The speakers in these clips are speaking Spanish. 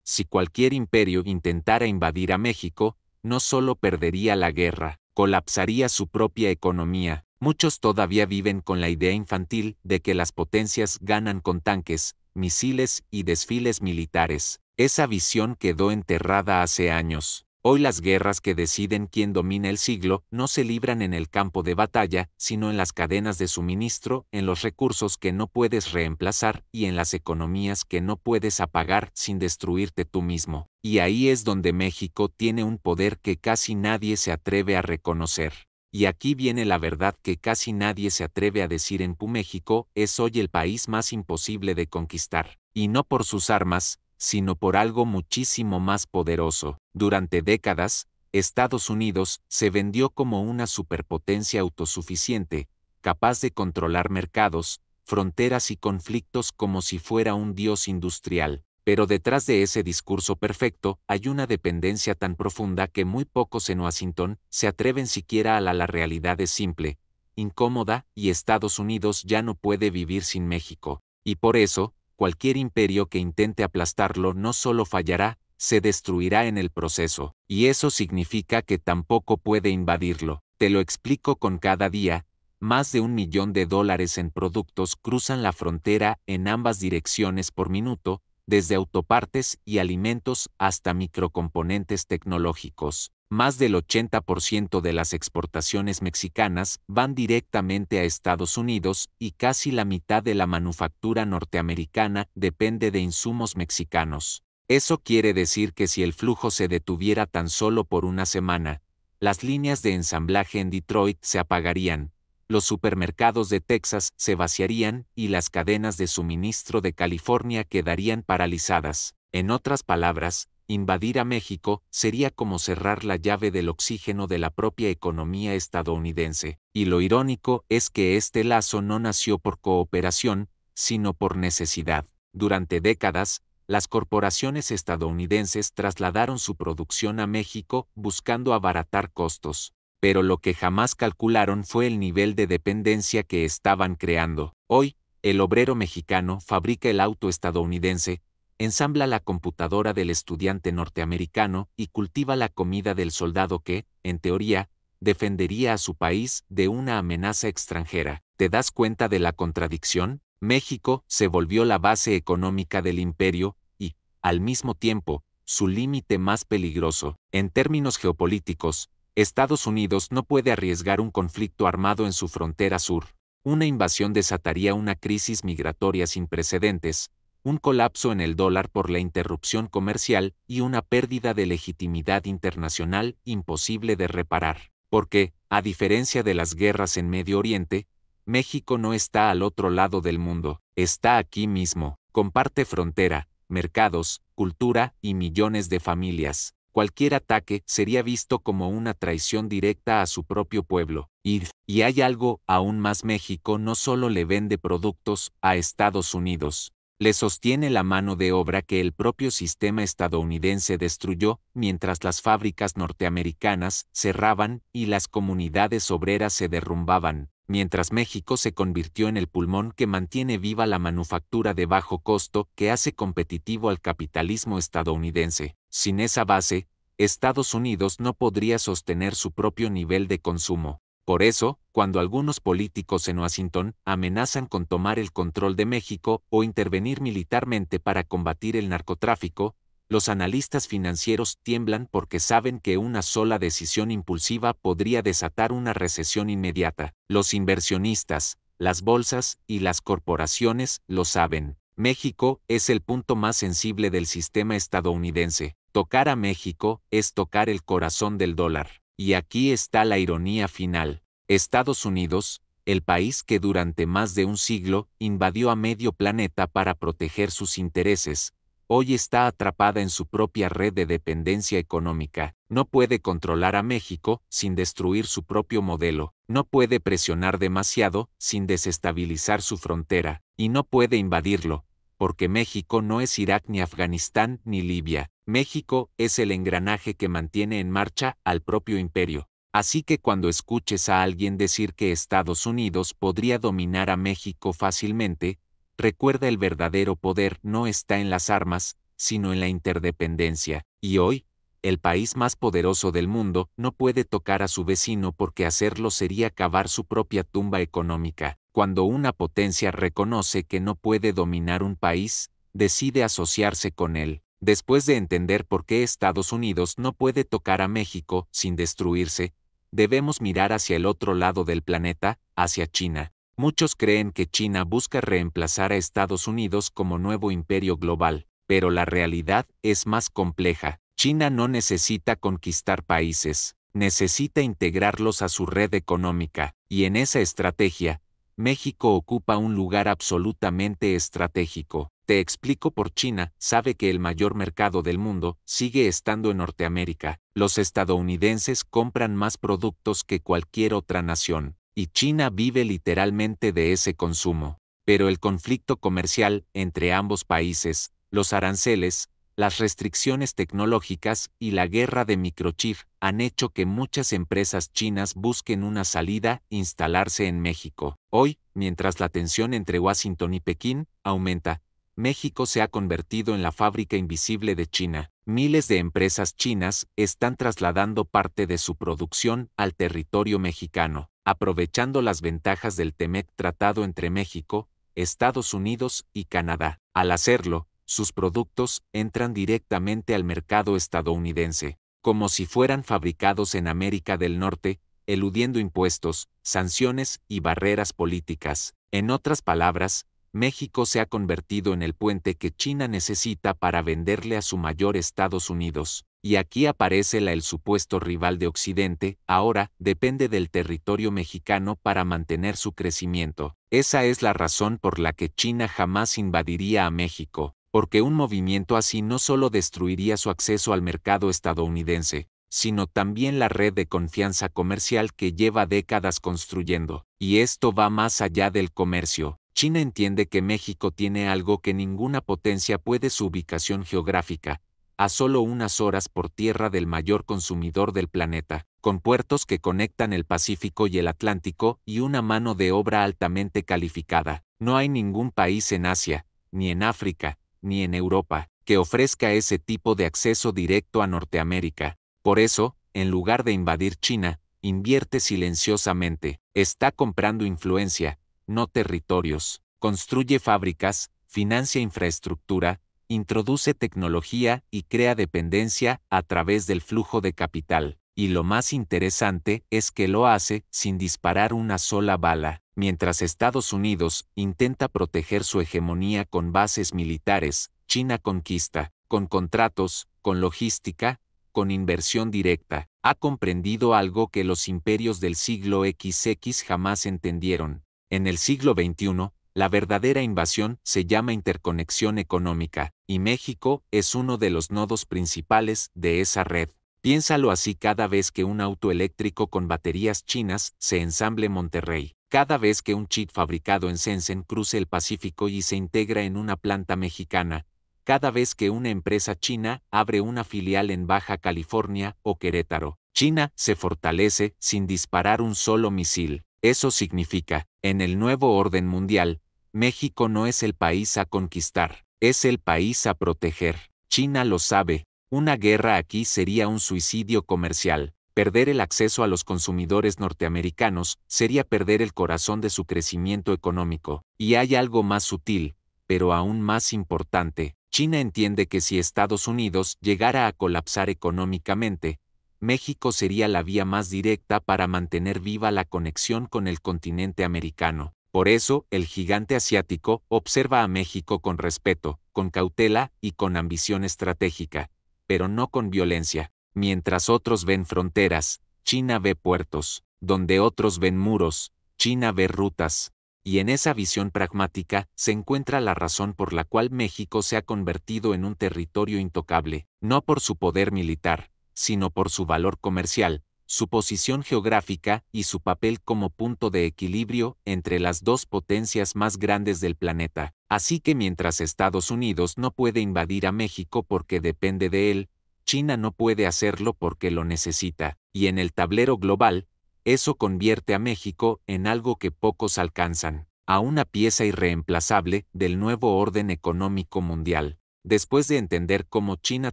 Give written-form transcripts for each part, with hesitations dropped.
Si cualquier imperio intentara invadir a México, no solo perdería la guerra, colapsaría su propia economía. Muchos todavía viven con la idea infantil de que las potencias ganan con tanques, misiles y desfiles militares. Esa visión quedó enterrada hace años. Hoy las guerras que deciden quién domina el siglo no se libran en el campo de batalla, sino en las cadenas de suministro, en los recursos que no puedes reemplazar y en las economías que no puedes apagar sin destruirte tú mismo. Y ahí es donde México tiene un poder que casi nadie se atreve a reconocer. Y aquí viene la verdad que casi nadie se atreve a decir en México es hoy el país más imposible de conquistar. Y no por sus armas, sino por algo muchísimo más poderoso. Durante décadas, Estados Unidos se vendió como una superpotencia autosuficiente, capaz de controlar mercados, fronteras y conflictos como si fuera un dios industrial. Pero detrás de ese discurso perfecto hay una dependencia tan profunda que muy pocos en Washington se atreven siquiera a la realidad es simple, incómoda, y Estados Unidos ya no puede vivir sin México. Y por eso, cualquier imperio que intente aplastarlo no solo fallará, se destruirá en el proceso. Y eso significa que tampoco puede invadirlo. Te lo explico con cada día. Más de $1 millón en productos cruzan la frontera en ambas direcciones por minuto, desde autopartes y alimentos hasta microcomponentes tecnológicos. Más del 80% de las exportaciones mexicanas van directamente a Estados Unidos y casi la mitad de la manufactura norteamericana depende de insumos mexicanos. Eso quiere decir que si el flujo se detuviera tan solo por una semana, las líneas de ensamblaje en Detroit se apagarían, los supermercados de Texas se vaciarían y las cadenas de suministro de California quedarían paralizadas. En otras palabras, invadir a México sería como cerrar la llave del oxígeno de la propia economía estadounidense. Y lo irónico es que este lazo no nació por cooperación, sino por necesidad. Durante décadas, las corporaciones estadounidenses trasladaron su producción a México buscando abaratar costos. Pero lo que jamás calcularon fue el nivel de dependencia que estaban creando. Hoy, el obrero mexicano fabrica el auto estadounidense, ensambla la computadora del estudiante norteamericano y cultiva la comida del soldado que, en teoría, defendería a su país de una amenaza extranjera. ¿Te das cuenta de la contradicción? México se volvió la base económica del imperio y, al mismo tiempo, su límite más peligroso. En términos geopolíticos, Estados Unidos no puede arriesgar un conflicto armado en su frontera sur. Una invasión desataría una crisis migratoria sin precedentes, un colapso en el dólar por la interrupción comercial y una pérdida de legitimidad internacional imposible de reparar. Porque, a diferencia de las guerras en Medio Oriente, México no está al otro lado del mundo, está aquí mismo, comparte frontera, mercados, cultura y millones de familias. Cualquier ataque sería visto como una traición directa a su propio pueblo. Y hay algo aún más: México no solo le vende productos a Estados Unidos, le sostiene la mano de obra que el propio sistema estadounidense destruyó, mientras las fábricas norteamericanas cerraban y las comunidades obreras se derrumbaban, mientras México se convirtió en el pulmón que mantiene viva la manufactura de bajo costo que hace competitivo al capitalismo estadounidense. Sin esa base, Estados Unidos no podría sostener su propio nivel de consumo. Por eso, cuando algunos políticos en Washington amenazan con tomar el control de México o intervenir militarmente para combatir el narcotráfico, los analistas financieros tiemblan porque saben que una sola decisión impulsiva podría desatar una recesión inmediata. Los inversionistas, las bolsas y las corporaciones lo saben. México es el punto más sensible del sistema estadounidense. Tocar a México es tocar el corazón del dólar. Y aquí está la ironía final. Estados Unidos, el país que durante más de un siglo invadió a medio planeta para proteger sus intereses, hoy está atrapada en su propia red de dependencia económica. No puede controlar a México sin destruir su propio modelo, no puede presionar demasiado sin desestabilizar su frontera, y no puede invadirlo, porque México no es Irak ni Afganistán ni Libia. México es el engranaje que mantiene en marcha al propio imperio. Así que cuando escuches a alguien decir que Estados Unidos podría dominar a México fácilmente, recuerda: el verdadero poder no está en las armas, sino en la interdependencia. Y hoy, el país más poderoso del mundo no puede tocar a su vecino porque hacerlo sería cavar su propia tumba económica. Cuando una potencia reconoce que no puede dominar un país, decide asociarse con él. Después de entender por qué Estados Unidos no puede tocar a México sin destruirse, debemos mirar hacia el otro lado del planeta, hacia China. Muchos creen que China busca reemplazar a Estados Unidos como nuevo imperio global, pero la realidad es más compleja. China no necesita conquistar países, necesita integrarlos a su red económica, y en esa estrategia, México ocupa un lugar absolutamente estratégico. Te explico por China, sabe que el mayor mercado del mundo sigue estando en Norteamérica. Los estadounidenses compran más productos que cualquier otra nación, y China vive literalmente de ese consumo. Pero el conflicto comercial entre ambos países, los aranceles, las restricciones tecnológicas y la guerra de microchip han hecho que muchas empresas chinas busquen una salida, instalarse en México. Hoy, mientras la tensión entre Washington y Pekín aumenta, México se ha convertido en la fábrica invisible de China. Miles de empresas chinas están trasladando parte de su producción al territorio mexicano, aprovechando las ventajas del TEMEC tratado entre México, Estados Unidos y Canadá. Al hacerlo, sus productos entran directamente al mercado estadounidense, como si fueran fabricados en América del Norte, eludiendo impuestos, sanciones y barreras políticas. En otras palabras, México se ha convertido en el puente que China necesita para venderle a su mayor Estados Unidos. Y aquí aparece el supuesto rival de Occidente, ahora depende del territorio mexicano para mantener su crecimiento. Esa es la razón por la que China jamás invadiría a México, porque un movimiento así no solo destruiría su acceso al mercado estadounidense, sino también la red de confianza comercial que lleva décadas construyendo. Y esto va más allá del comercio. China entiende que México tiene algo que ninguna potencia puede: su ubicación geográfica, a solo unas horas por tierra del mayor consumidor del planeta, con puertos que conectan el Pacífico y el Atlántico y una mano de obra altamente calificada. No hay ningún país en Asia, ni en África, ni en Europa, que ofrezca ese tipo de acceso directo a Norteamérica. Por eso, en lugar de invadir China, invierte silenciosamente, está comprando influencia, no territorios, construye fábricas, financia infraestructura, introduce tecnología y crea dependencia a través del flujo de capital. Y lo más interesante es que lo hace sin disparar una sola bala. Mientras Estados Unidos intenta proteger su hegemonía con bases militares, China conquista, con contratos, con logística, con inversión directa. Ha comprendido algo que los imperios del siglo XX jamás entendieron. En el siglo XXI, la verdadera invasión se llama interconexión económica, y México es uno de los nodos principales de esa red. Piénsalo así: cada vez que un auto eléctrico con baterías chinas se ensamble en Monterrey, cada vez que un chip fabricado en Shenzhen cruce el Pacífico y se integra en una planta mexicana, cada vez que una empresa china abre una filial en Baja California o Querétaro, China se fortalece sin disparar un solo misil. Eso significa, en el nuevo orden mundial, México no es el país a conquistar, es el país a proteger. China lo sabe. Una guerra aquí sería un suicidio comercial. Perder el acceso a los consumidores norteamericanos sería perder el corazón de su crecimiento económico. Y hay algo más sutil, pero aún más importante. China entiende que si Estados Unidos llegara a colapsar económicamente, México sería la vía más directa para mantener viva la conexión con el continente americano. Por eso, el gigante asiático observa a México con respeto, con cautela y con ambición estratégica, pero no con violencia. Mientras otros ven fronteras, China ve puertos. Donde otros ven muros, China ve rutas. Y en esa visión pragmática se encuentra la razón por la cual México se ha convertido en un territorio intocable, no por su poder militar, sino por su valor comercial, su posición geográfica y su papel como punto de equilibrio entre las dos potencias más grandes del planeta. Así que mientras Estados Unidos no puede invadir a México porque depende de él, China no puede hacerlo porque lo necesita. Y en el tablero global, eso convierte a México en algo que pocos alcanzan, a una pieza irreemplazable del nuevo orden económico mundial. Después de entender cómo China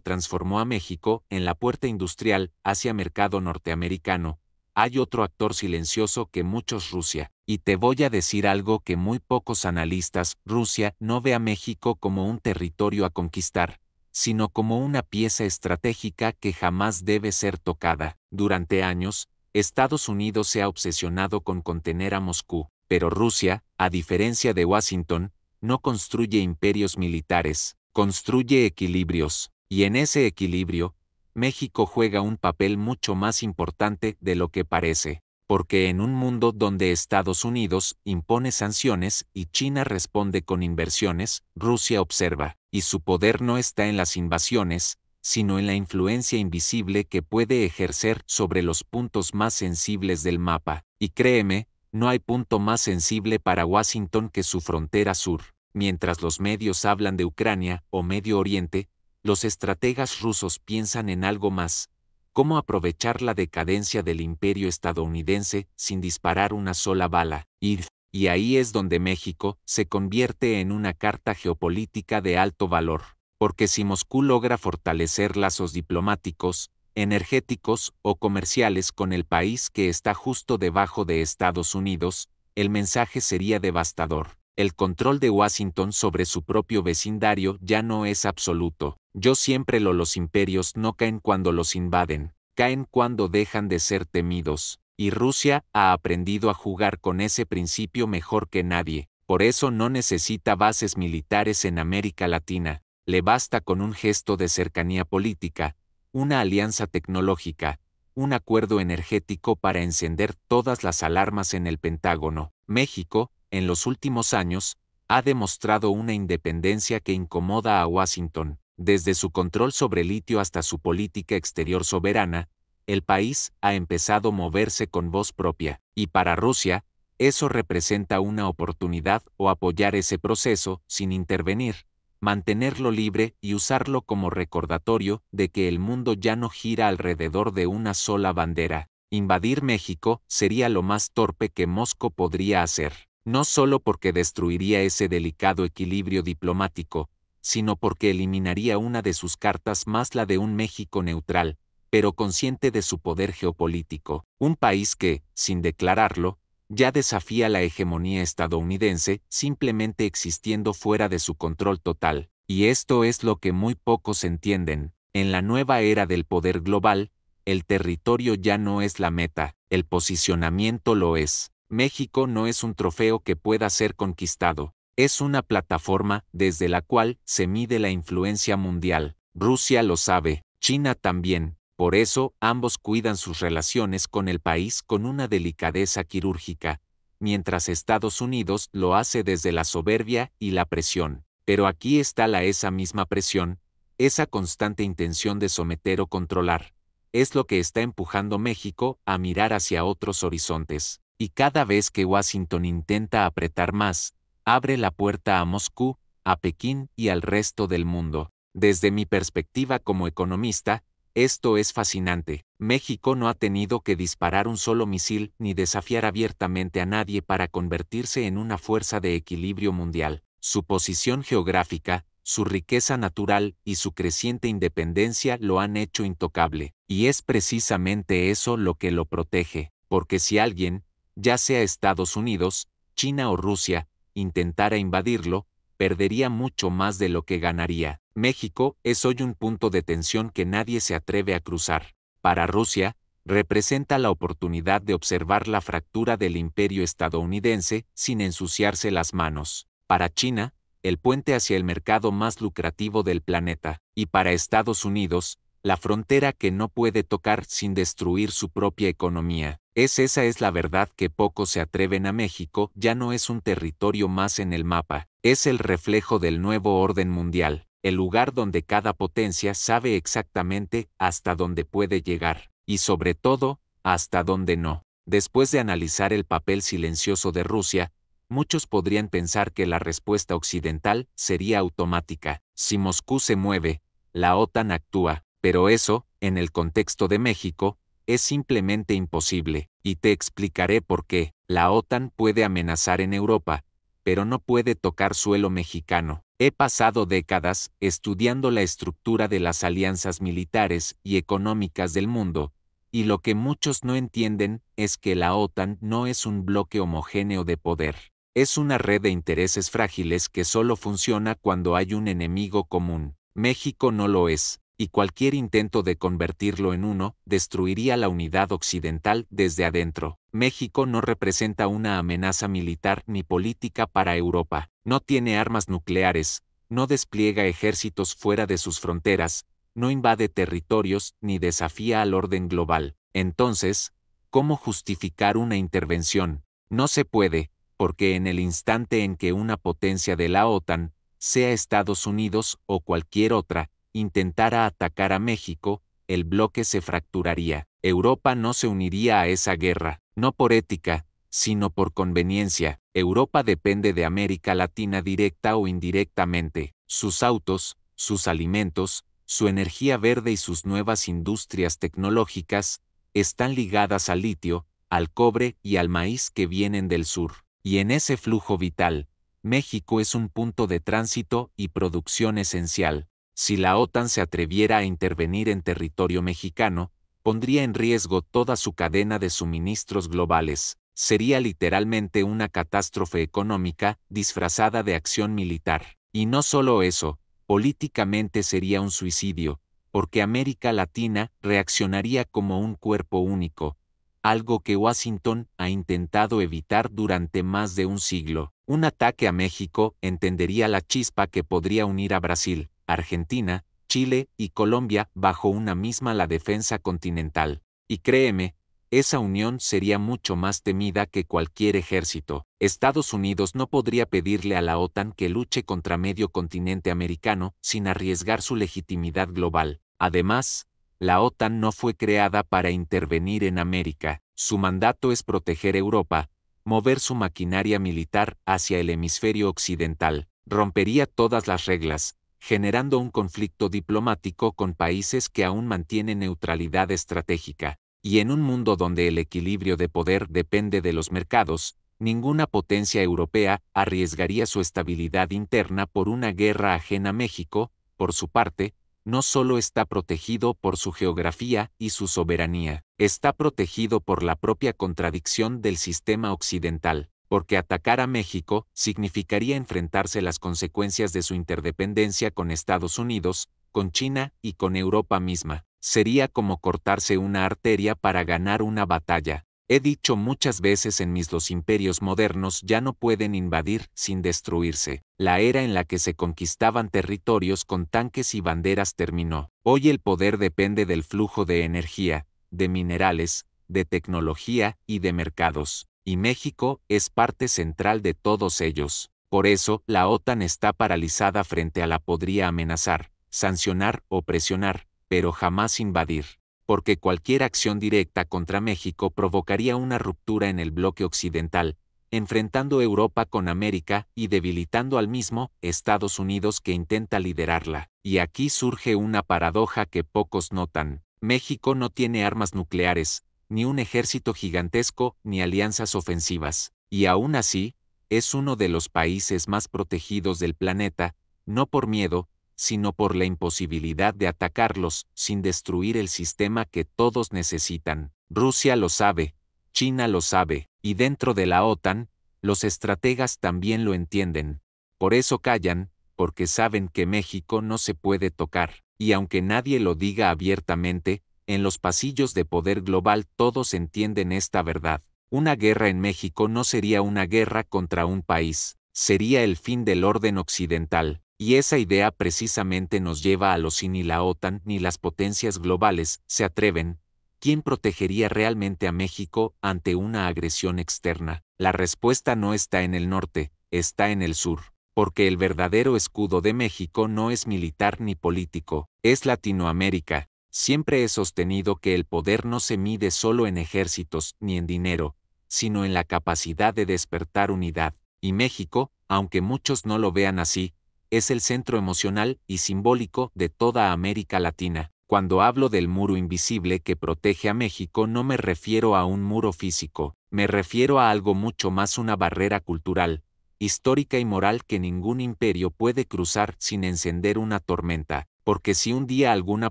transformó a México en la puerta industrial hacia mercado norteamericano, hay otro actor silencioso que muchos Rusia. Y te voy a decir algo que muy pocos analistas, Rusia no ve a México como un territorio a conquistar, sino como una pieza estratégica que jamás debe ser tocada. Durante años, Estados Unidos se ha obsesionado con contener a Moscú, pero Rusia, a diferencia de Washington, no construye imperios militares, construye equilibrios, y en ese equilibrio, México juega un papel mucho más importante de lo que parece, porque en un mundo donde Estados Unidos impone sanciones y China responde con inversiones, Rusia observa, y su poder no está en las invasiones, sino en la influencia invisible que puede ejercer sobre los puntos más sensibles del mapa, y créeme, no hay punto más sensible para Washington que su frontera sur. Mientras los medios hablan de Ucrania o Medio Oriente, los estrategas rusos piensan en algo más: cómo aprovechar la decadencia del imperio estadounidense sin disparar una sola bala. Y ahí es donde México se convierte en una carta geopolítica de alto valor, porque si Moscú logra fortalecer lazos diplomáticos, energéticos o comerciales con el país que está justo debajo de Estados Unidos, el mensaje sería devastador. El control de Washington sobre su propio vecindario ya no es absoluto. Yo siempre los imperios no caen cuando los invaden, caen cuando dejan de ser temidos, y Rusia ha aprendido a jugar con ese principio mejor que nadie. Por eso no necesita bases militares en América Latina, le basta con un gesto de cercanía política, una alianza tecnológica, un acuerdo energético para encender todas las alarmas en el Pentágono. México, en los últimos años, ha demostrado una independencia que incomoda a Washington. Desde su control sobre litio hasta su política exterior soberana, el país ha empezado a moverse con voz propia, y para Rusia, eso representa una oportunidad o apoyar ese proceso sin intervenir, mantenerlo libre y usarlo como recordatorio de que el mundo ya no gira alrededor de una sola bandera. Invadir México sería lo más torpe que Moscú podría hacer, no solo porque destruiría ese delicado equilibrio diplomático, sino porque eliminaría una de sus cartas más, la de un México neutral, pero consciente de su poder geopolítico, un país que, sin declararlo, ya desafía la hegemonía estadounidense simplemente existiendo fuera de su control total. Y esto es lo que muy pocos entienden: en la nueva era del poder global, el territorio ya no es la meta, el posicionamiento lo es. México no es un trofeo que pueda ser conquistado, es una plataforma desde la cual se mide la influencia mundial. Rusia lo sabe, China también. Por eso, ambos cuidan sus relaciones con el país con una delicadeza quirúrgica, mientras Estados Unidos lo hace desde la soberbia y la presión. Pero aquí está esa misma presión, esa constante intención de someter o controlar. Es lo que está empujando México a mirar hacia otros horizontes. Y cada vez que Washington intenta apretar más, abre la puerta a Moscú, a Pekín y al resto del mundo. Desde mi perspectiva como economista, esto es fascinante. México no ha tenido que disparar un solo misil ni desafiar abiertamente a nadie para convertirse en una fuerza de equilibrio mundial. Su posición geográfica, su riqueza natural y su creciente independencia lo han hecho intocable. Y es precisamente eso lo que lo protege, porque si alguien, ya sea Estados Unidos, China o Rusia, intentara invadirlo, perdería mucho más de lo que ganaría. México es hoy un punto de tensión que nadie se atreve a cruzar. Para Rusia, representa la oportunidad de observar la fractura del imperio estadounidense sin ensuciarse las manos. Para China, el puente hacia el mercado más lucrativo del planeta. Y para Estados Unidos, la frontera que no puede tocar sin destruir su propia economía. Esa es la verdad que pocos se atreven a. México ya no es un territorio más en el mapa, es el reflejo del nuevo orden mundial, el lugar donde cada potencia sabe exactamente hasta dónde puede llegar, y sobre todo, hasta dónde no. Después de analizar el papel silencioso de Rusia, muchos podrían pensar que la respuesta occidental sería automática. Si Moscú se mueve, la OTAN actúa, pero eso, en el contexto de México, es simplemente imposible, y te explicaré por qué. La OTAN puede amenazar en Europa, pero no puede tocar suelo mexicano. He pasado décadas estudiando la estructura de las alianzas militares y económicas del mundo, y lo que muchos no entienden es que la OTAN no es un bloque homogéneo de poder. Es una red de intereses frágiles que solo funciona cuando hay un enemigo común. México no lo es, y cualquier intento de convertirlo en uno destruiría la unidad occidental desde adentro. México no representa una amenaza militar ni política para Europa, no tiene armas nucleares, no despliega ejércitos fuera de sus fronteras, no invade territorios ni desafía al orden global. Entonces, ¿cómo justificar una intervención? No se puede, porque en el instante en que una potencia de la OTAN, sea Estados Unidos o cualquier otra, intentara atacar a México, el bloque se fracturaría. Europa no se uniría a esa guerra, no por ética, sino por conveniencia. Europa depende de América Latina directa o indirectamente. Sus autos, sus alimentos, su energía verde y sus nuevas industrias tecnológicas están ligadas al litio, al cobre y al maíz que vienen del sur. Y en ese flujo vital, México es un punto de tránsito y producción esencial. Si la OTAN se atreviera a intervenir en territorio mexicano, pondría en riesgo toda su cadena de suministros globales. Sería literalmente una catástrofe económica disfrazada de acción militar. Y no solo eso, políticamente sería un suicidio, porque América Latina reaccionaría como un cuerpo único, algo que Washington ha intentado evitar durante más de un siglo. Un ataque a México entendería la chispa que podría unir a Brasil, Argentina, Chile y Colombia bajo una misma la defensa continental. Y créeme, esa unión sería mucho más temida que cualquier ejército. Estados Unidos no podría pedirle a la OTAN que luche contra medio continente americano sin arriesgar su legitimidad global. Además, la OTAN no fue creada para intervenir en América. Su mandato es proteger Europa, mover su maquinaria militar hacia el hemisferio occidental. Rompería todas las reglas, generando un conflicto diplomático con países que aún mantienen neutralidad estratégica. Y en un mundo donde el equilibrio de poder depende de los mercados, ninguna potencia europea arriesgaría su estabilidad interna por una guerra ajena a México. Por su parte, no solo está protegido por su geografía y su soberanía, está protegido por la propia contradicción del sistema occidental, porque atacar a México significaría enfrentarse las consecuencias de su interdependencia con Estados Unidos, con China y con Europa misma. Sería como cortarse una arteria para ganar una batalla. He dicho muchas veces los imperios modernos ya no pueden invadir sin destruirse. La era en la que se conquistaban territorios con tanques y banderas terminó. Hoy el poder depende del flujo de energía, de minerales, de tecnología y de mercados. Y México es parte central de todos ellos. Por eso, la OTAN está paralizada frente a la podría amenazar, sancionar o presionar, pero jamás invadir. Porque cualquier acción directa contra México provocaría una ruptura en el bloque occidental, enfrentando Europa con América y debilitando al mismo Estados Unidos que intenta liderarla. Y aquí surge una paradoja que pocos notan. México no tiene armas nucleares, ni un ejército gigantesco, ni alianzas ofensivas. Y aún así, es uno de los países más protegidos del planeta, no por miedo, sino por la imposibilidad de atacarlos sin destruir el sistema que todos necesitan. Rusia lo sabe, China lo sabe, y dentro de la OTAN, los estrategas también lo entienden. Por eso callan, porque saben que México no se puede tocar, y aunque nadie lo diga abiertamente, en los pasillos de poder global todos entienden esta verdad. Una guerra en México no sería una guerra contra un país, sería el fin del orden occidental. Y esa idea precisamente nos lleva a lo si ni la OTAN ni las potencias globales se atreven. ¿Quién protegería realmente a México ante una agresión externa? La respuesta no está en el norte, está en el sur, porque el verdadero escudo de México no es militar ni político, es Latinoamérica. Siempre he sostenido que el poder no se mide solo en ejércitos ni en dinero, sino en la capacidad de despertar unidad. Y México, aunque muchos no lo vean así, es el centro emocional y simbólico de toda América Latina. Cuando hablo del muro invisible que protege a México no me refiero a un muro físico, me refiero a algo mucho más, una barrera cultural, histórica y moral que ningún imperio puede cruzar sin encender una tormenta, porque si un día alguna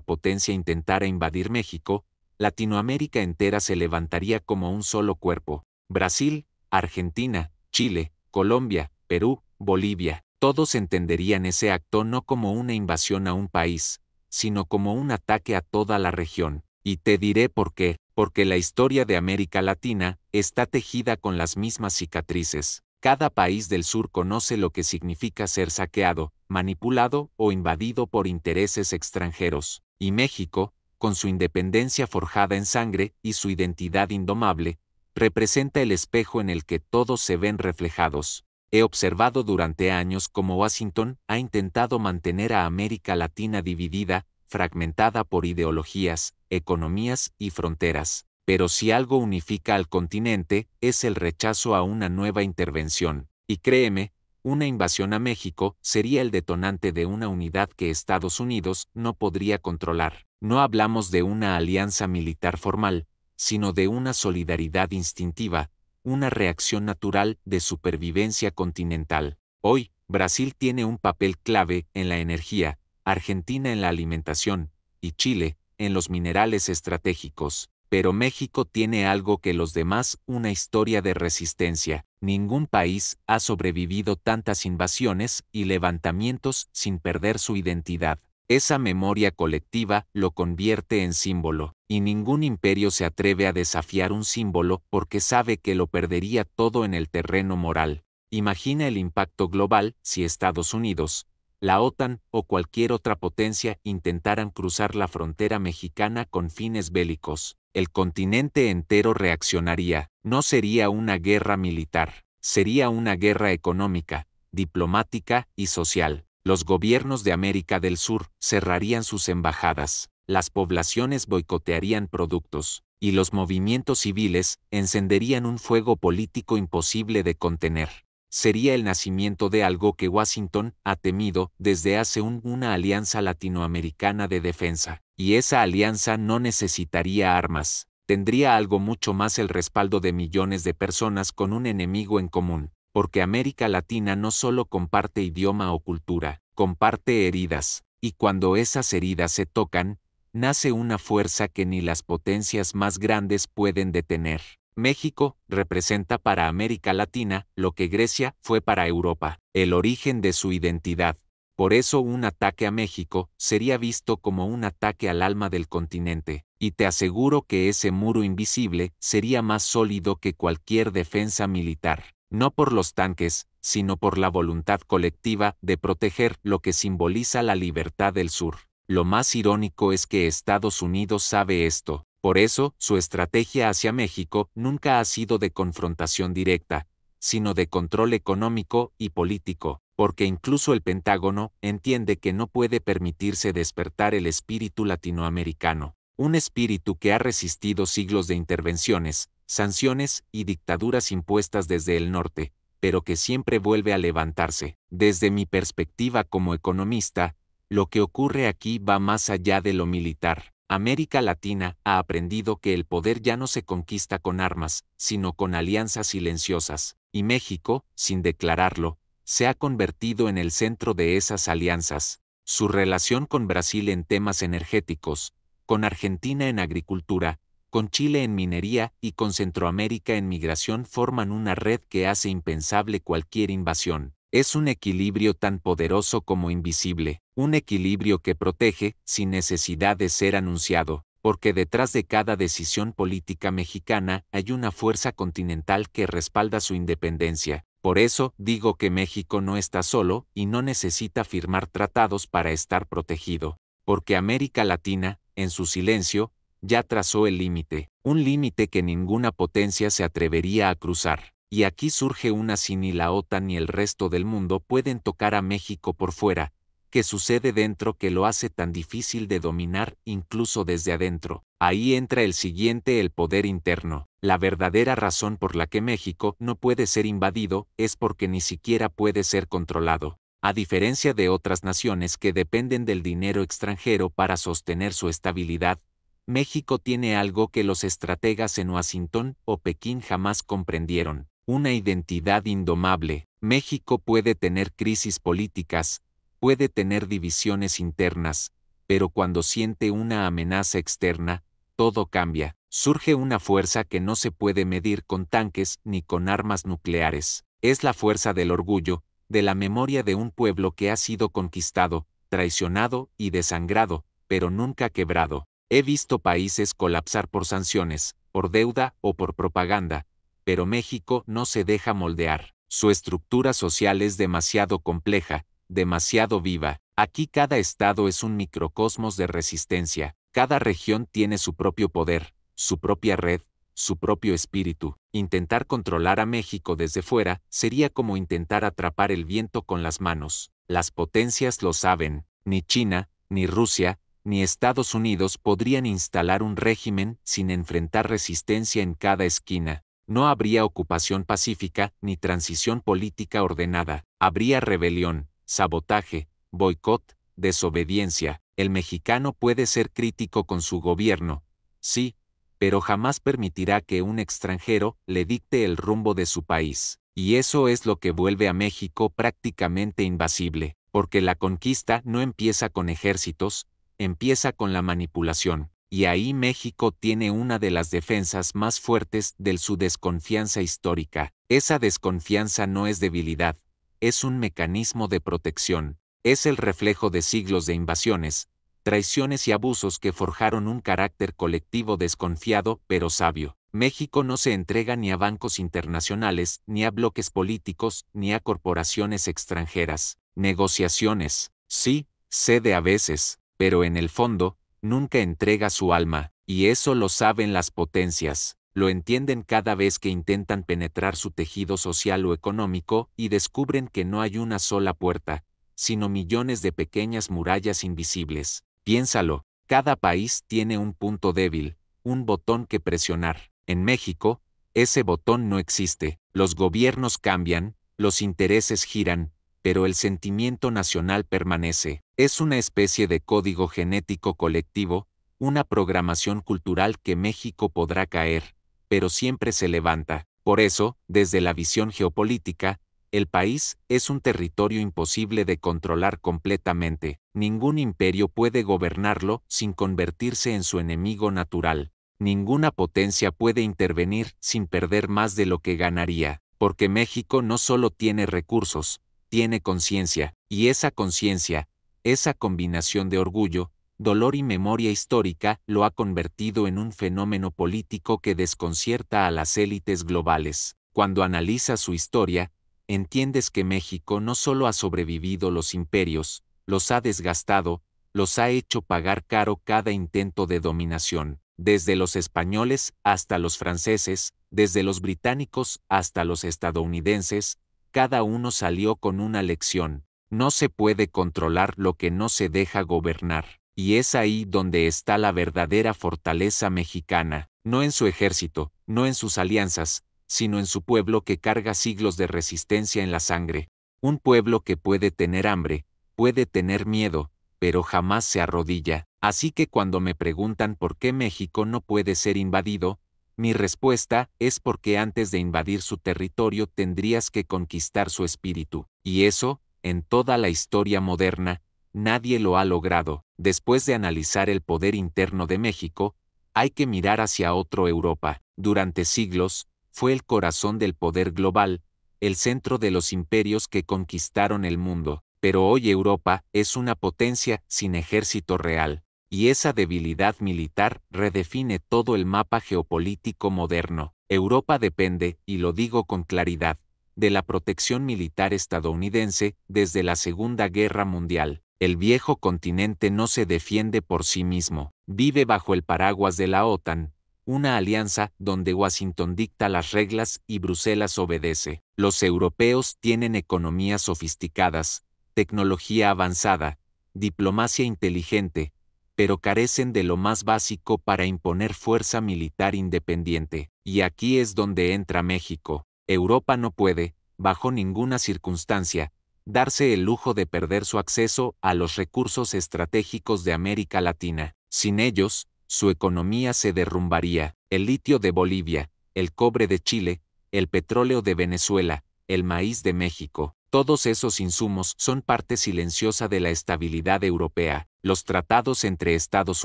potencia intentara invadir México, Latinoamérica entera se levantaría como un solo cuerpo. Brasil, Argentina, Chile, Colombia, Perú, Bolivia, todos entenderían ese acto no como una invasión a un país, sino como un ataque a toda la región. Y te diré por qué, porque la historia de América Latina está tejida con las mismas cicatrices. Cada país del sur conoce lo que significa ser saqueado, manipulado o invadido por intereses extranjeros, y México, con su independencia forjada en sangre y su identidad indomable, representa el espejo en el que todos se ven reflejados. He observado durante años cómo Washington ha intentado mantener a América Latina dividida, fragmentada por ideologías, economías y fronteras. Pero si algo unifica al continente, es el rechazo a una nueva intervención. Y créeme, una invasión a México sería el detonante de una unidad que Estados Unidos no podría controlar. No hablamos de una alianza militar formal, sino de una solidaridad instintiva, una reacción natural de supervivencia continental. Hoy, Brasil tiene un papel clave en la energía, Argentina en la alimentación, y Chile, en los minerales estratégicos. Pero México tiene algo que los demás, una historia de resistencia. Ningún país ha sobrevivido tantas invasiones y levantamientos sin perder su identidad. Esa memoria colectiva lo convierte en símbolo, y ningún imperio se atreve a desafiar un símbolo porque sabe que lo perdería todo en el terreno moral. Imagina el impacto global si Estados Unidos, la OTAN o cualquier otra potencia intentaran cruzar la frontera mexicana con fines bélicos. El continente entero reaccionaría. No sería una guerra militar, sería una guerra económica, diplomática y social. Los gobiernos de América del Sur cerrarían sus embajadas, las poblaciones boicotearían productos, y los movimientos civiles encenderían un fuego político imposible de contener. Sería el nacimiento de algo que Washington ha temido desde hace una alianza latinoamericana de defensa, y esa alianza no necesitaría armas, tendría algo mucho más: el respaldo de millones de personas con un enemigo en común, porque América Latina no solo comparte idioma o cultura, comparte heridas, y cuando esas heridas se tocan, nace una fuerza que ni las potencias más grandes pueden detener. México representa para América Latina lo que Grecia fue para Europa, el origen de su identidad. Por eso un ataque a México sería visto como un ataque al alma del continente, y te aseguro que ese muro invisible sería más sólido que cualquier defensa militar, no por los tanques, sino por la voluntad colectiva de proteger lo que simboliza la libertad del sur. Lo más irónico es que Estados Unidos sabe esto. Por eso, su estrategia hacia México nunca ha sido de confrontación directa, sino de control económico y político, porque incluso el Pentágono entiende que no puede permitirse despertar el espíritu latinoamericano, un espíritu que ha resistido siglos de intervenciones, sanciones y dictaduras impuestas desde el norte, pero que siempre vuelve a levantarse. Desde mi perspectiva como economista, lo que ocurre aquí va más allá de lo militar. América Latina ha aprendido que el poder ya no se conquista con armas, sino con alianzas silenciosas, y México, sin declararlo, se ha convertido en el centro de esas alianzas. Su relación con Brasil en temas energéticos, con Argentina en agricultura, con Chile en minería y con Centroamérica en migración forman una red que hace impensable cualquier invasión. Es un equilibrio tan poderoso como invisible, un equilibrio que protege sin necesidad de ser anunciado, porque detrás de cada decisión política mexicana hay una fuerza continental que respalda su independencia. Por eso digo que México no está solo y no necesita firmar tratados para estar protegido, porque América Latina, en su silencio, ya trazó el límite, un límite que ninguna potencia se atrevería a cruzar. Y aquí surge una: si ni la OTAN ni el resto del mundo pueden tocar a México por fuera, ¿qué sucede dentro que lo hace tan difícil de dominar incluso desde adentro? Ahí entra el siguiente: el poder interno. La verdadera razón por la que México no puede ser invadido es porque ni siquiera puede ser controlado. A diferencia de otras naciones que dependen del dinero extranjero para sostener su estabilidad, México tiene algo que los estrategas en Washington o Pekín jamás comprendieron: una identidad indomable. México puede tener crisis políticas, puede tener divisiones internas, pero cuando siente una amenaza externa, todo cambia. Surge una fuerza que no se puede medir con tanques ni con armas nucleares. Es la fuerza del orgullo, de la memoria de un pueblo que ha sido conquistado, traicionado y desangrado, pero nunca quebrado. He visto países colapsar por sanciones, por deuda o por propaganda, pero México no se deja moldear. Su estructura social es demasiado compleja, demasiado viva. Aquí cada estado es un microcosmos de resistencia, cada región tiene su propio poder, su propia red, su propio espíritu. Intentar controlar a México desde fuera sería como intentar atrapar el viento con las manos. Las potencias lo saben, ni China, ni Rusia, ni Estados Unidos podrían instalar un régimen sin enfrentar resistencia en cada esquina. No habría ocupación pacífica ni transición política ordenada. Habría rebelión, sabotaje, boicot, desobediencia. El mexicano puede ser crítico con su gobierno, sí, pero jamás permitirá que un extranjero le dicte el rumbo de su país. Y eso es lo que vuelve a México prácticamente invasible, porque la conquista no empieza con ejércitos, empieza con la manipulación. Y ahí México tiene una de las defensas más fuertes de su desconfianza histórica. Esa desconfianza no es debilidad, es un mecanismo de protección. Es el reflejo de siglos de invasiones, traiciones y abusos que forjaron un carácter colectivo desconfiado pero sabio. México no se entrega ni a bancos internacionales, ni a bloques políticos, ni a corporaciones extranjeras. Negociaciones, sí, cede a veces, pero en el fondo, nunca entrega su alma, y eso lo saben las potencias. Lo entienden cada vez que intentan penetrar su tejido social o económico y descubren que no hay una sola puerta, sino millones de pequeñas murallas invisibles. Piénsalo, cada país tiene un punto débil, un botón que presionar. En México, ese botón no existe. Los gobiernos cambian, los intereses giran, pero el sentimiento nacional permanece. Es una especie de código genético colectivo, una programación cultural que México podrá caer, pero siempre se levanta. Por eso, desde la visión geopolítica, el país es un territorio imposible de controlar completamente. Ningún imperio puede gobernarlo sin convertirse en su enemigo natural. Ninguna potencia puede intervenir sin perder más de lo que ganaría, porque México no solo tiene recursos, tiene conciencia, y esa conciencia, esa combinación de orgullo, dolor y memoria histórica lo ha convertido en un fenómeno político que desconcierta a las élites globales. Cuando analizas su historia, entiendes que México no solo ha sobrevivido los imperios, los ha desgastado, los ha hecho pagar caro cada intento de dominación, desde los españoles hasta los franceses, desde los británicos hasta los estadounidenses, cada uno salió con una lección. No se puede controlar lo que no se deja gobernar, y es ahí donde está la verdadera fortaleza mexicana, no en su ejército, no en sus alianzas, sino en su pueblo que carga siglos de resistencia en la sangre. Un pueblo que puede tener hambre, puede tener miedo, pero jamás se arrodilla. Así que cuando me preguntan por qué México no puede ser invadido, mi respuesta es porque antes de invadir su territorio tendrías que conquistar su espíritu. Y eso, en toda la historia moderna, nadie lo ha logrado. Después de analizar el poder interno de México, hay que mirar hacia otra Europa. Durante siglos, fue el corazón del poder global, el centro de los imperios que conquistaron el mundo. Pero hoy Europa es una potencia sin ejército real, y esa debilidad militar redefine todo el mapa geopolítico moderno. Europa depende, y lo digo con claridad, de la protección militar estadounidense desde la Segunda Guerra Mundial. El viejo continente no se defiende por sí mismo, vive bajo el paraguas de la OTAN, una alianza donde Washington dicta las reglas y Bruselas obedece. Los europeos tienen economías sofisticadas, tecnología avanzada, diplomacia inteligente, pero carecen de lo más básico para imponer fuerza militar independiente. Y aquí es donde entra México. Europa no puede, bajo ninguna circunstancia, darse el lujo de perder su acceso a los recursos estratégicos de América Latina. Sin ellos, su economía se derrumbaría. El litio de Bolivia, el cobre de Chile, el petróleo de Venezuela, el maíz de México. Todos esos insumos son parte silenciosa de la estabilidad europea. Los tratados entre Estados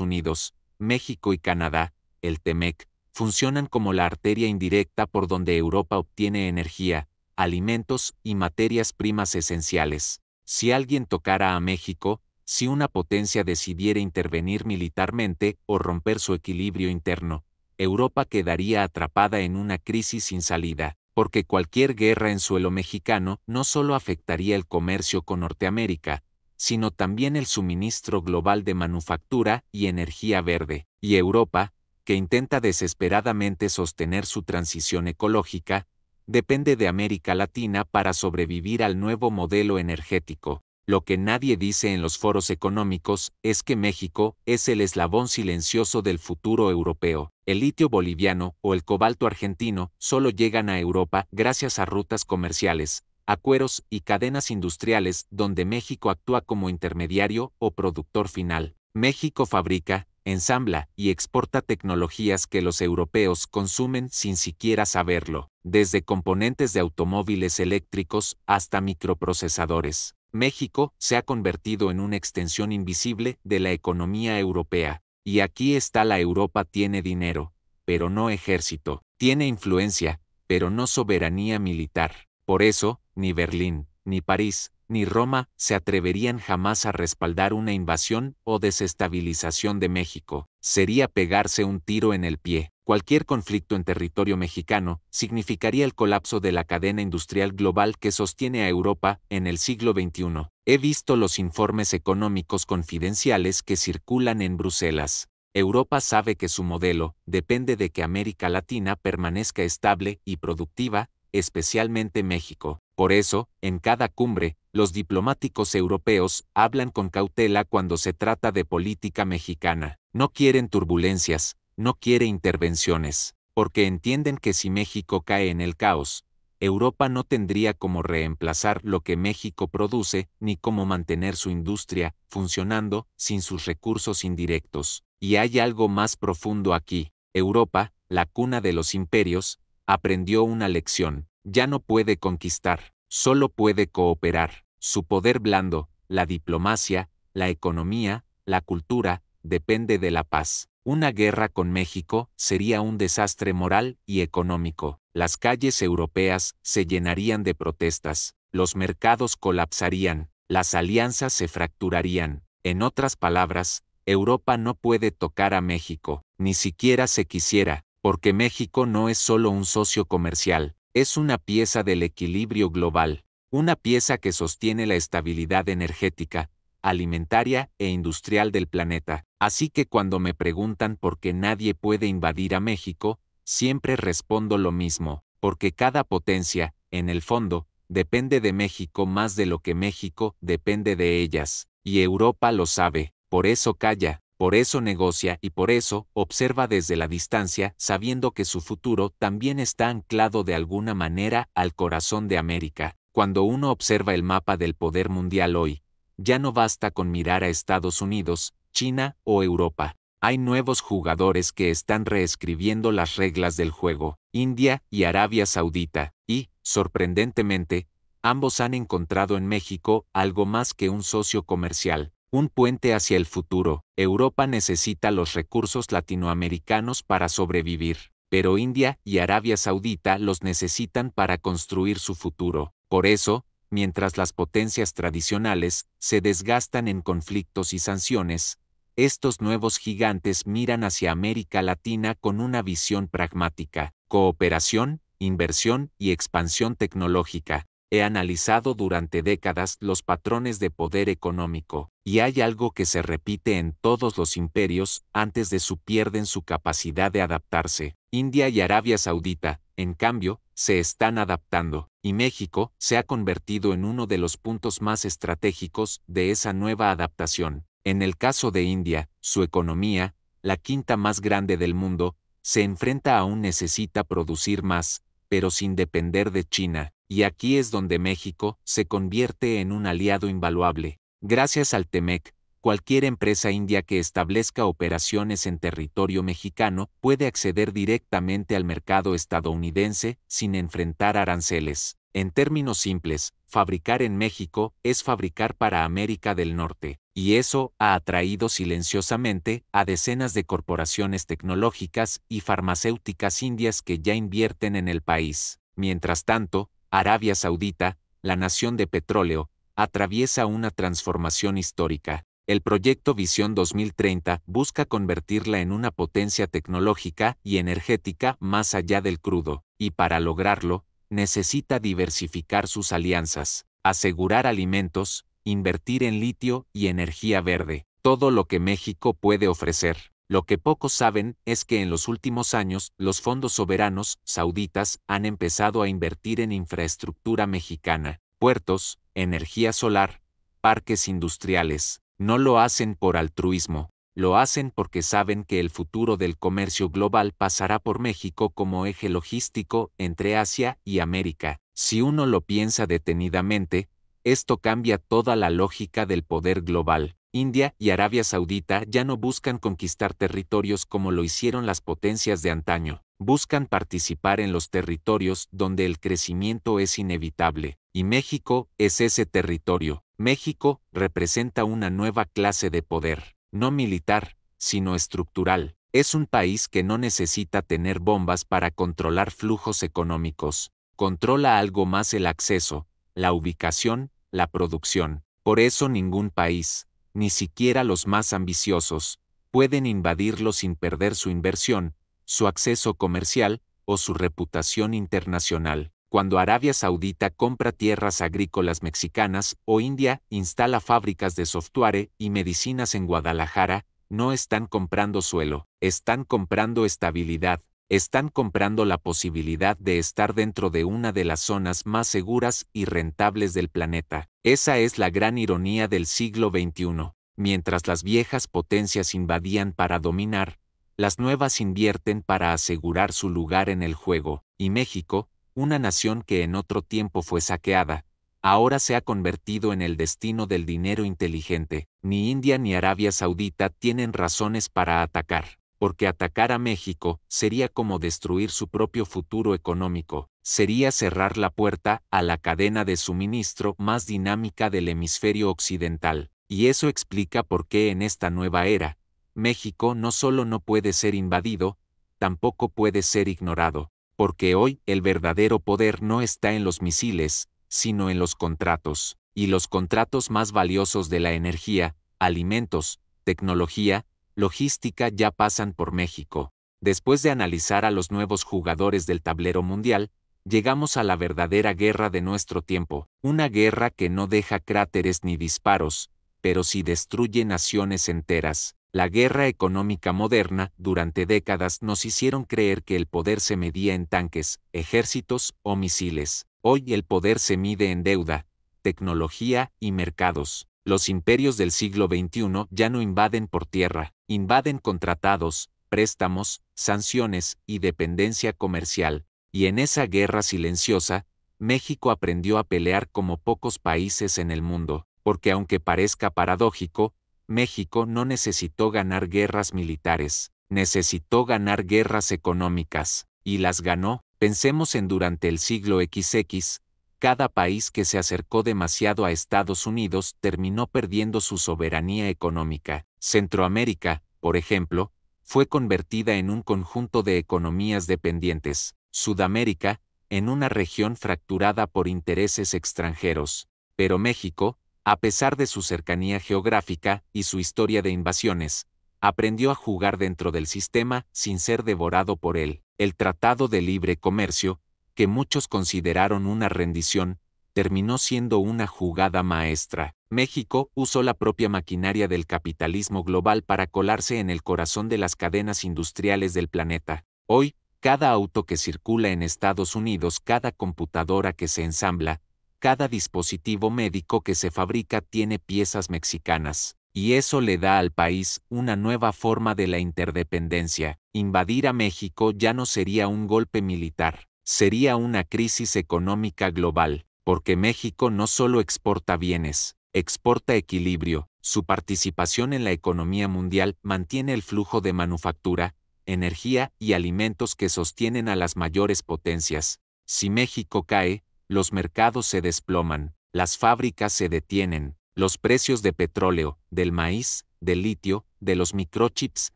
Unidos, México y Canadá, el TEMEC, funcionan como la arteria indirecta por donde Europa obtiene energía, alimentos y materias primas esenciales. Si alguien tocara a México, si una potencia decidiera intervenir militarmente o romper su equilibrio interno, Europa quedaría atrapada en una crisis sin salida, porque cualquier guerra en suelo mexicano no solo afectaría el comercio con Norteamérica, sino también el suministro global de manufactura y energía verde. Y Europa, que intenta desesperadamente sostener su transición ecológica, depende de América Latina para sobrevivir al nuevo modelo energético. Lo que nadie dice en los foros económicos es que México es el eslabón silencioso del futuro europeo. El litio boliviano o el cobalto argentino solo llegan a Europa gracias a rutas comerciales, acuerdos y cadenas industriales donde México actúa como intermediario o productor final. México fabrica, ensambla y exporta tecnologías que los europeos consumen sin siquiera saberlo, desde componentes de automóviles eléctricos hasta microprocesadores. México se ha convertido en una extensión invisible de la economía europea. Y aquí está: la Europa tiene dinero, pero no ejército; tiene influencia, pero no soberanía militar. Por eso, ni Berlín, ni París, ni Roma se atreverían jamás a respaldar una invasión o desestabilización de México. Sería pegarse un tiro en el pie. Cualquier conflicto en territorio mexicano significaría el colapso de la cadena industrial global que sostiene a Europa en el siglo XXI. He visto los informes económicos confidenciales que circulan en Bruselas. Europa sabe que su modelo depende de que América Latina permanezca estable y productiva, especialmente México. Por eso, en cada cumbre, los diplomáticos europeos hablan con cautela cuando se trata de política mexicana. No quieren turbulencias, no quiere intervenciones, porque entienden que si México cae en el caos, Europa no tendría cómo reemplazar lo que México produce ni cómo mantener su industria funcionando sin sus recursos indirectos. Y hay algo más profundo aquí. Europa, la cuna de los imperios, aprendió una lección. Ya no puede conquistar, solo puede cooperar. Su poder blando, la diplomacia, la economía, la cultura, depende de la paz. Una guerra con México sería un desastre moral y económico. Las calles europeas se llenarían de protestas, los mercados colapsarían, las alianzas se fracturarían. En otras palabras, Europa no puede tocar a México, ni siquiera se quisiera, porque México no es solo un socio comercial, es una pieza del equilibrio global, una pieza que sostiene la estabilidad energética, alimentaria e industrial del planeta. Así que cuando me preguntan por qué nadie puede invadir a México, siempre respondo lo mismo, porque cada potencia, en el fondo, depende de México más de lo que México depende de ellas, y Europa lo sabe, por eso calla, por eso negocia y por eso observa desde la distancia, sabiendo que su futuro también está anclado de alguna manera al corazón de América. Cuando uno observa el mapa del poder mundial hoy, ya no basta con mirar a Estados Unidos, China o Europa. Hay nuevos jugadores que están reescribiendo las reglas del juego: India y Arabia Saudita, y, sorprendentemente, ambos han encontrado en México algo más que un socio comercial, un puente hacia el futuro. Europa necesita los recursos latinoamericanos para sobrevivir, pero India y Arabia Saudita los necesitan para construir su futuro. Por eso, mientras las potencias tradicionales se desgastan en conflictos y sanciones, estos nuevos gigantes miran hacia América Latina con una visión pragmática: cooperación, inversión y expansión tecnológica. He analizado durante décadas los patrones de poder económico, y hay algo que se repite en todos los imperios: antes de pierden su capacidad de adaptarse. India y Arabia Saudita, en cambio, se están adaptando, y México se ha convertido en uno de los puntos más estratégicos de esa nueva adaptación. En el caso de India, su economía, la quinta más grande del mundo, se enfrenta a un necesita producir más, pero sin depender de China, y aquí es donde México se convierte en un aliado invaluable. Gracias al TEMEC, cualquier empresa india que establezca operaciones en territorio mexicano puede acceder directamente al mercado estadounidense sin enfrentar aranceles. En términos simples, fabricar en México es fabricar para América del Norte, y eso ha atraído silenciosamente a decenas de corporaciones tecnológicas y farmacéuticas indias que ya invierten en el país. Mientras tanto, Arabia Saudita, la nación de petróleo, atraviesa una transformación histórica. El proyecto Visión 2030 busca convertirla en una potencia tecnológica y energética más allá del crudo, y para lograrlo, necesita diversificar sus alianzas, asegurar alimentos, invertir en litio y energía verde, todo lo que México puede ofrecer. Lo que pocos saben es que en los últimos años los fondos soberanos sauditas han empezado a invertir en infraestructura mexicana, puertos, energía solar, parques industriales. No lo hacen por altruismo, lo hacen porque saben que el futuro del comercio global pasará por México como eje logístico entre Asia y América. Si uno lo piensa detenidamente, esto cambia toda la lógica del poder global. India y Arabia Saudita ya no buscan conquistar territorios como lo hicieron las potencias de antaño, buscan participar en los territorios donde el crecimiento es inevitable, y México es ese territorio. México representa una nueva clase de poder, no militar, sino estructural. Es un país que no necesita tener bombas para controlar flujos económicos, controla algo más el acceso, la ubicación, la producción. Por eso ningún país, ni siquiera los más ambiciosos, pueden invadirlo sin perder su inversión, su acceso comercial o su reputación internacional. Cuando Arabia Saudita compra tierras agrícolas mexicanas o India instala fábricas de software y medicinas en Guadalajara, no están comprando suelo, están comprando estabilidad, están comprando la posibilidad de estar dentro de una de las zonas más seguras y rentables del planeta. Esa es la gran ironía del siglo XXI. Mientras las viejas potencias invadían para dominar, las nuevas invierten para asegurar su lugar en el juego, y México, una nación que en otro tiempo fue saqueada, ahora se ha convertido en el destino del dinero inteligente. Ni India ni Arabia Saudita tienen razones para atacar, porque atacar a México sería como destruir su propio futuro económico, sería cerrar la puerta a la cadena de suministro más dinámica del hemisferio occidental, y eso explica por qué en esta nueva era, México no solo no puede ser invadido, tampoco puede ser ignorado. Porque hoy el verdadero poder no está en los misiles, sino en los contratos, y los contratos más valiosos de la energía, alimentos, tecnología, logística ya pasan por México. Después de analizar a los nuevos jugadores del tablero mundial, llegamos a la verdadera guerra de nuestro tiempo, una guerra que no deja cráteres ni disparos, pero sí destruye naciones enteras. La guerra económica moderna, durante décadas nos hicieron creer que el poder se medía en tanques, ejércitos o misiles. Hoy el poder se mide en deuda, tecnología y mercados. Los imperios del siglo XXI ya no invaden por tierra, invaden con tratados, préstamos, sanciones y dependencia comercial. Y en esa guerra silenciosa, México aprendió a pelear como pocos países en el mundo, porque aunque parezca paradójico, México no necesitó ganar guerras militares, necesitó ganar guerras económicas, y las ganó. Pensemos en durante el siglo XX, cada país que se acercó demasiado a Estados Unidos terminó perdiendo su soberanía económica. Centroamérica, por ejemplo, fue convertida en un conjunto de economías dependientes. Sudamérica, en una región fracturada por intereses extranjeros. Pero México, a pesar de su cercanía geográfica y su historia de invasiones, aprendió a jugar dentro del sistema sin ser devorado por él. El Tratado de Libre Comercio, que muchos consideraron una rendición, terminó siendo una jugada maestra. México usó la propia maquinaria del capitalismo global para colarse en el corazón de las cadenas industriales del planeta. Hoy, cada auto que circula en Estados Unidos, cada computadora que se ensambla, cada dispositivo médico que se fabrica tiene piezas mexicanas, y eso le da al país una nueva forma de la interdependencia. Invadir a México ya no sería un golpe militar, sería una crisis económica global, porque México no solo exporta bienes, exporta equilibrio. Su participación en la economía mundial mantiene el flujo de manufactura, energía y alimentos que sostienen a las mayores potencias. Si México cae, los mercados se desploman, las fábricas se detienen, los precios de petróleo, del maíz, del litio, de los microchips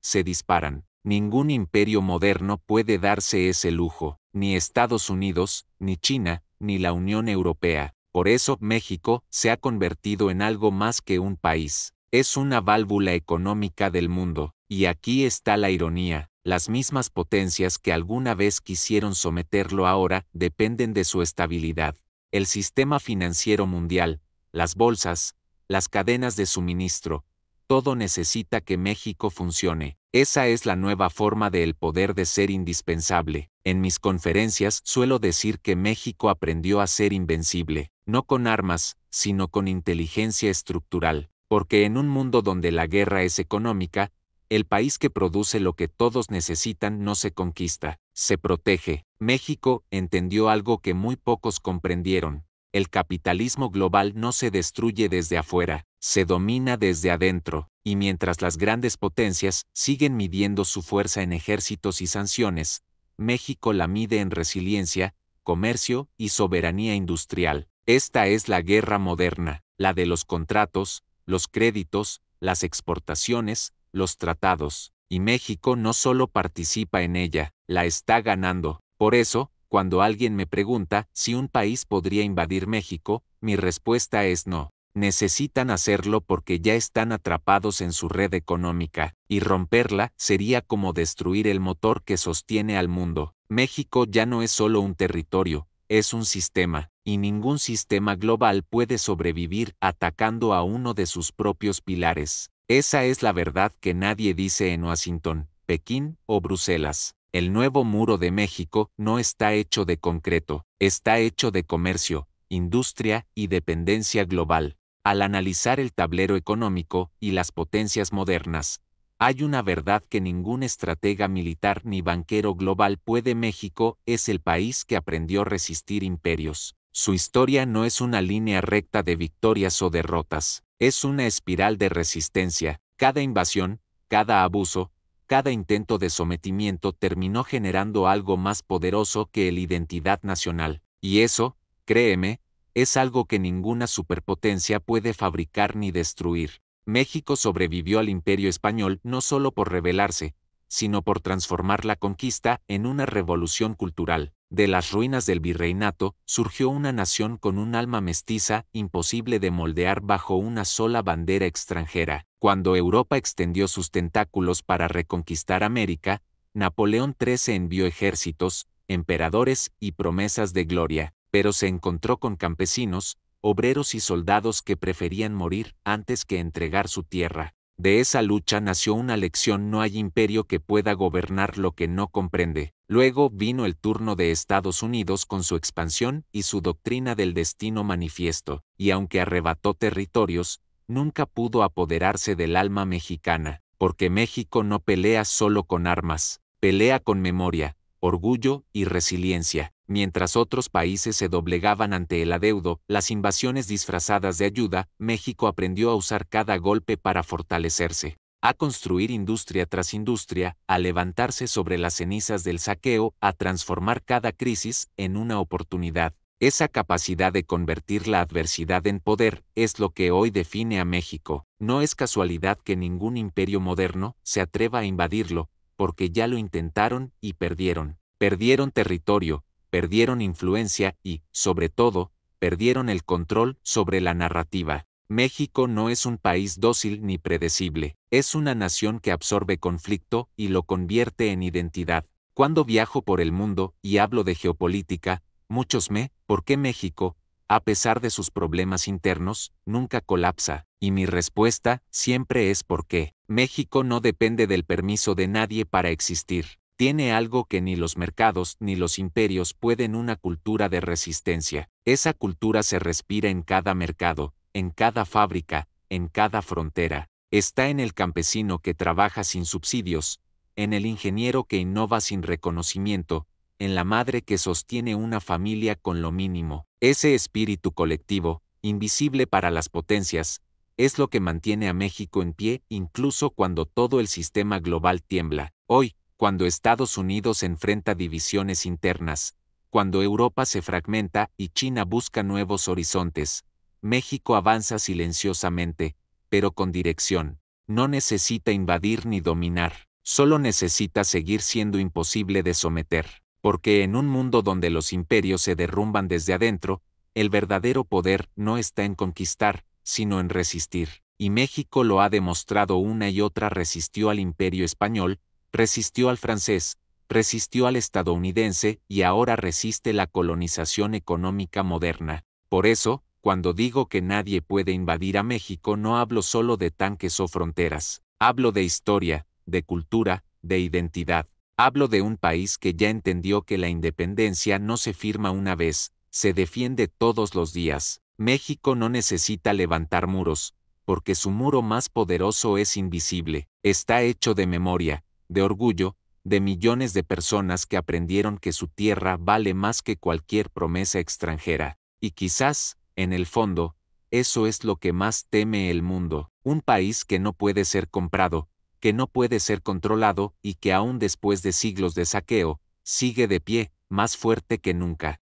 se disparan. Ningún imperio moderno puede darse ese lujo, ni Estados Unidos, ni China, ni la Unión Europea. Por eso México se ha convertido en algo más que un país. Es una válvula económica del mundo. Y aquí está la ironía. Las mismas potencias que alguna vez quisieron someterlo ahora dependen de su estabilidad. El sistema financiero mundial, las bolsas, las cadenas de suministro, todo necesita que México funcione. Esa es la nueva forma de el poder de ser indispensable. En mis conferencias suelo decir que México aprendió a ser invencible, no con armas, sino con inteligencia estructural, porque en un mundo donde la guerra es económica, el país que produce lo que todos necesitan no se conquista, se protege. México entendió algo que muy pocos comprendieron. El capitalismo global no se destruye desde afuera, se domina desde adentro, y mientras las grandes potencias siguen midiendo su fuerza en ejércitos y sanciones, México la mide en resiliencia, comercio y soberanía industrial. Esta es la guerra moderna, la de los contratos, los créditos, las exportaciones, los tratados, y México no solo participa en ella, la está ganando. Por eso, cuando alguien me pregunta si un país podría invadir México, mi respuesta es no. Necesitan hacerlo porque ya están atrapados en su red económica, y romperla sería como destruir el motor que sostiene al mundo. México ya no es solo un territorio, es un sistema, y ningún sistema global puede sobrevivir atacando a uno de sus propios pilares. Esa es la verdad que nadie dice en Washington, Pekín o Bruselas. El nuevo muro de México no está hecho de concreto, está hecho de comercio, industria y dependencia global. Al analizar el tablero económico y las potencias modernas, hay una verdad que ningún estratega militar ni banquero global puede. México es el país que aprendió a resistir imperios. Su historia no es una línea recta de victorias o derrotas, es una espiral de resistencia. Cada invasión, cada abuso, cada intento de sometimiento terminó generando algo más poderoso que la identidad nacional. Y eso, créeme, es algo que ninguna superpotencia puede fabricar ni destruir. México sobrevivió al Imperio Español no solo por rebelarse, sino por transformar la conquista en una revolución cultural. De las ruinas del virreinato surgió una nación con un alma mestiza imposible de moldear bajo una sola bandera extranjera. Cuando Europa extendió sus tentáculos para reconquistar América, Napoleón XIII envió ejércitos, emperadores y promesas de gloria, pero se encontró con campesinos, obreros y soldados que preferían morir antes que entregar su tierra. De esa lucha nació una lección: no hay imperio que pueda gobernar lo que no comprende. Luego vino el turno de Estados Unidos con su expansión y su doctrina del destino manifiesto, y aunque arrebató territorios, nunca pudo apoderarse del alma mexicana, porque México no pelea solo con armas, pelea con memoria, orgullo y resiliencia. Mientras otros países se doblegaban ante el adeudo, las invasiones disfrazadas de ayuda, México aprendió a usar cada golpe para fortalecerse, a construir industria tras industria, a levantarse sobre las cenizas del saqueo, a transformar cada crisis en una oportunidad. Esa capacidad de convertir la adversidad en poder es lo que hoy define a México. No es casualidad que ningún imperio moderno se atreva a invadirlo, porque ya lo intentaron y perdieron. Perdieron territorio, perdieron influencia y, sobre todo, perdieron el control sobre la narrativa. México no es un país dócil ni predecible, es una nación que absorbe conflicto y lo convierte en identidad. Cuando viajo por el mundo y hablo de geopolítica, muchos ¿por qué México, a pesar de sus problemas internos, nunca colapsa? Y mi respuesta siempre es ¿por qué? México no depende del permiso de nadie para existir. Tiene algo que ni los mercados ni los imperios pueden: una cultura de resistencia. Esa cultura se respira en cada mercado, en cada fábrica, en cada frontera. Está en el campesino que trabaja sin subsidios, en el ingeniero que innova sin reconocimiento, en la madre que sostiene una familia con lo mínimo. Ese espíritu colectivo, invisible para las potencias, es lo que mantiene a México en pie incluso cuando todo el sistema global tiembla. Hoy, cuando Estados Unidos enfrenta divisiones internas, cuando Europa se fragmenta y China busca nuevos horizontes, México avanza silenciosamente, pero con dirección. No necesita invadir ni dominar, solo necesita seguir siendo imposible de someter, porque en un mundo donde los imperios se derrumban desde adentro, el verdadero poder no está en conquistar, sino en resistir. Y México lo ha demostrado una y otra: resistió al Imperio Español, resistió al francés, resistió al estadounidense y ahora resiste la colonización económica moderna. Por eso, cuando digo que nadie puede invadir a México, no hablo solo de tanques o fronteras. Hablo de historia, de cultura, de identidad. Hablo de un país que ya entendió que la independencia no se firma una vez, se defiende todos los días. México no necesita levantar muros, porque su muro más poderoso es invisible. Está hecho de memoria, de orgullo, de millones de personas que aprendieron que su tierra vale más que cualquier promesa extranjera. Y quizás, en el fondo, eso es lo que más teme el mundo: un país que no puede ser comprado, que no puede ser controlado y que aún después de siglos de saqueo, sigue de pie, más fuerte que nunca.